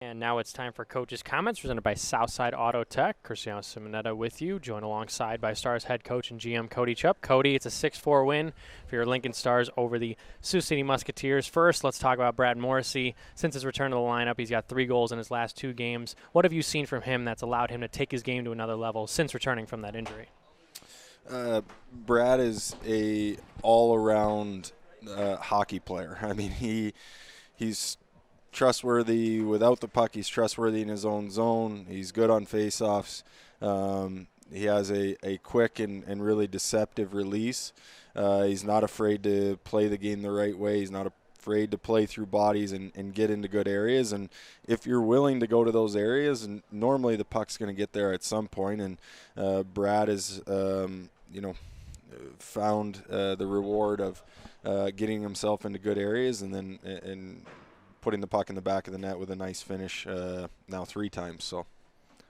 And now it's time for Coach's Comments, presented by Southside Auto Tech. Cristiano Simonetta with you, joined alongside by Stars head coach and GM Cody Chupp. Cody, it's a 6-4 win for your Lincoln Stars over the Sioux City Musketeers. First, let's talk about Brad Morrissey. Since his return to the lineup, he's got 3 goals in his last 2 games. What have you seen from him that's allowed him to take his game to another level since returning from that injury? Brad is a all-around hockey player. I mean, he's trustworthy without the puck. He's trustworthy in his own zone. He's good on faceoffs. He has a quick and really deceptive release. He's not afraid to play the game the right way. He's not afraid to play through bodies and get into good areas. And if you're willing to go to those areas, and normally the puck's going to get there at some point. And Brad has, found the reward of getting himself into good areas and then putting the puck in the back of the net with a nice finish now 3 times. So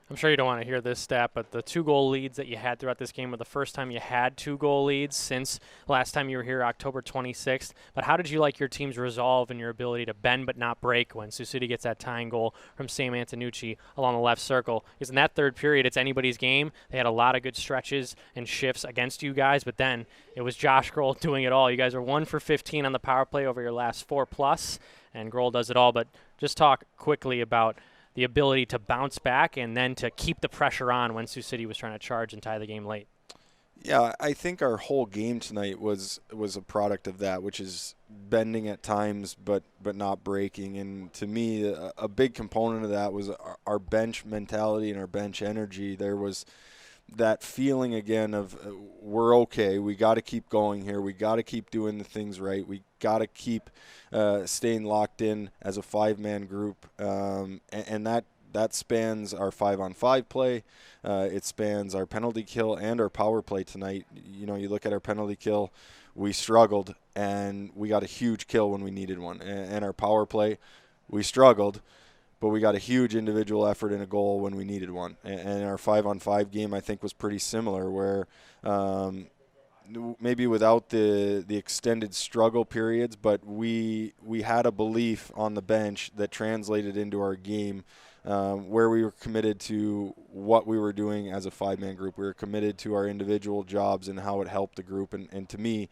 I'm sure you don't want to hear this stat, but the 2-goal leads that you had throughout this game were the first time you had 2-goal leads since last time you were here, October 26th. But how did you like your team's resolve and your ability to bend but not break when Sioux City gets that tying goal from Sam Antonucci along the left circle? Because in that third period, it's anybody's game. They had a lot of good stretches and shifts against you guys, but then it was Josh Grohl doing it all. You guys are 1 for 15 on the power play over your last 4+, and Grohl does it all. But just talk quickly about the ability to bounce back and then to keep the pressure on when Sioux City was trying to charge and tie the game late. Yeah, I think our whole game tonight was a product of that, which is bending at times but not breaking. And to me, a big component of that was our bench mentality and our bench energy. There was that feeling again of we're okay. We got to keep going here. We got to keep doing the things right. We got to keep staying locked in as a 5-man group, and that spans our 5-on-5 play. It spans our penalty kill and our power play tonight. You know, you look at our penalty kill, we struggled, and we got a huge kill when we needed one. And our power play, we struggled, but we got a huge individual effort and a goal when we needed one. And our 5-on-5 game, I think, was pretty similar, where maybe without the extended struggle periods, but we had a belief on the bench that translated into our game, where we were committed to what we were doing as a 5-man group. We were committed to our individual jobs and how it helped the group. And to me,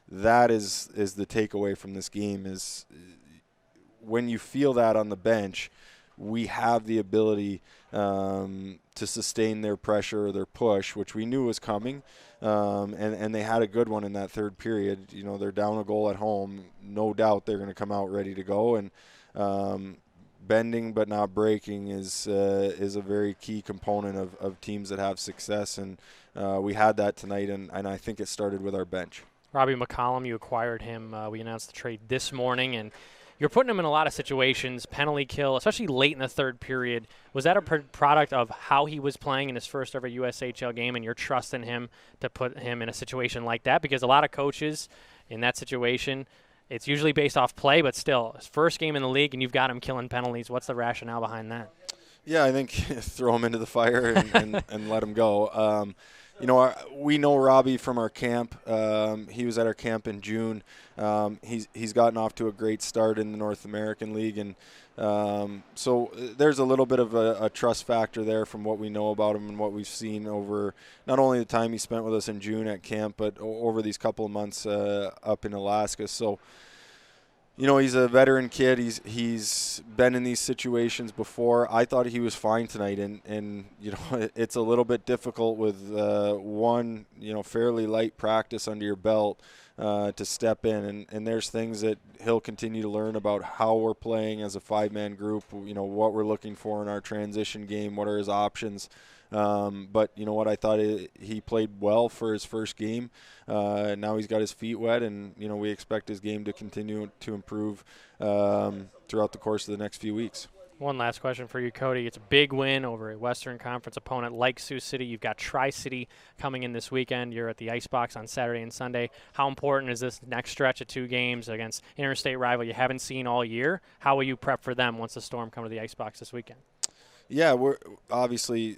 that is the takeaway from this game, is when you feel that on the bench, we have the ability to sustain their pressure or their push, which we knew was coming. And they had a good one in that third period. You know, they're down a goal at home. No doubt they're going to come out ready to go. And bending but not breaking is a very key component of teams that have success. And we had that tonight, and I think it started with our bench. Robbie McCollum, you acquired him. We announced the trade this morning, and you're putting him in a lot of situations, penalty kill, especially late in the third period. Was that a product of how he was playing in his first ever USHL game, and you're trusting him to put him in a situation like that? Because a lot of coaches in that situation, it's usually based off play, but still, his first game in the league, and you've got him killing penalties. What's the rationale behind that? Yeah, I think throw him into the fire and let him go. We know Robbie from our camp. He was at our camp in June. He's gotten off to a great start in the North American League, and so there's a little bit of a trust factor there from what we know about him and what we've seen over not only the time he spent with us in June at camp, but over these couple of months up in Alaska. So, you know, he's a veteran kid. He's been in these situations before. I thought he was fine tonight, and you know, it's a little bit difficult with one, you know, fairly light practice under your belt to step in. And there's things that he'll continue to learn about how we're playing as a 5-man group, you know, what we're looking for in our transition game, what are his options. But you know what, I thought he played well for his first game. Now he's got his feet wet, and you know, we expect his game to continue to improve throughout the course of the next few weeks. One last question for you, Cody. It's a big win over a Western Conference opponent like Sioux City. You've got Tri-City coming in this weekend. You're at the Icebox on Saturday and Sunday. How important is this next stretch of 2 games against interstate rival you haven't seen all year? How will you prep for them once the Storm come to the Icebox this weekend? Yeah, we're obviously,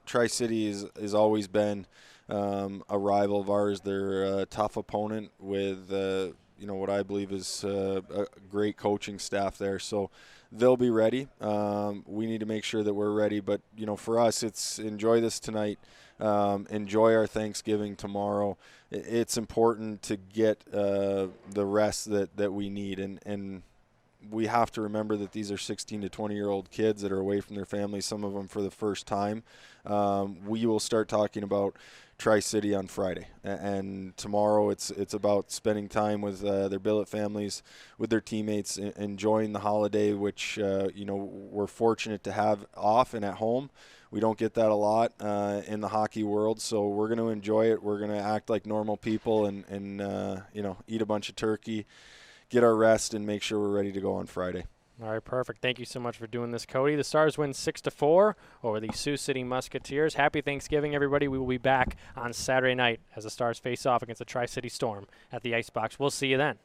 Tri-City has always been a rival of ours. They're a tough opponent with, what I believe is a great coaching staff there. So they'll be ready. We need to make sure that we're ready. But, for us, it's enjoy this tonight. Enjoy our Thanksgiving tomorrow. It's important to get the rest that we need. And we have to remember that these are 16 to 20-year-old kids that are away from their families, some of them for the first time. We will start talking about Tri-City on Friday, and tomorrow it's about spending time with their billet families, with their teammates, enjoying the holiday, which we're fortunate to have off and at home. We don't get that a lot in the hockey world, so we're going to enjoy it. We're going to act like normal people and eat a bunch of turkey, get our rest, and make sure we're ready to go on Friday. All right, perfect. Thank you so much for doing this, Cody. The Stars win 6-4 over the Sioux City Musketeers. Happy Thanksgiving, everybody. We will be back on Saturday night as the Stars face off against the Tri-City Storm at the Icebox. We'll see you then.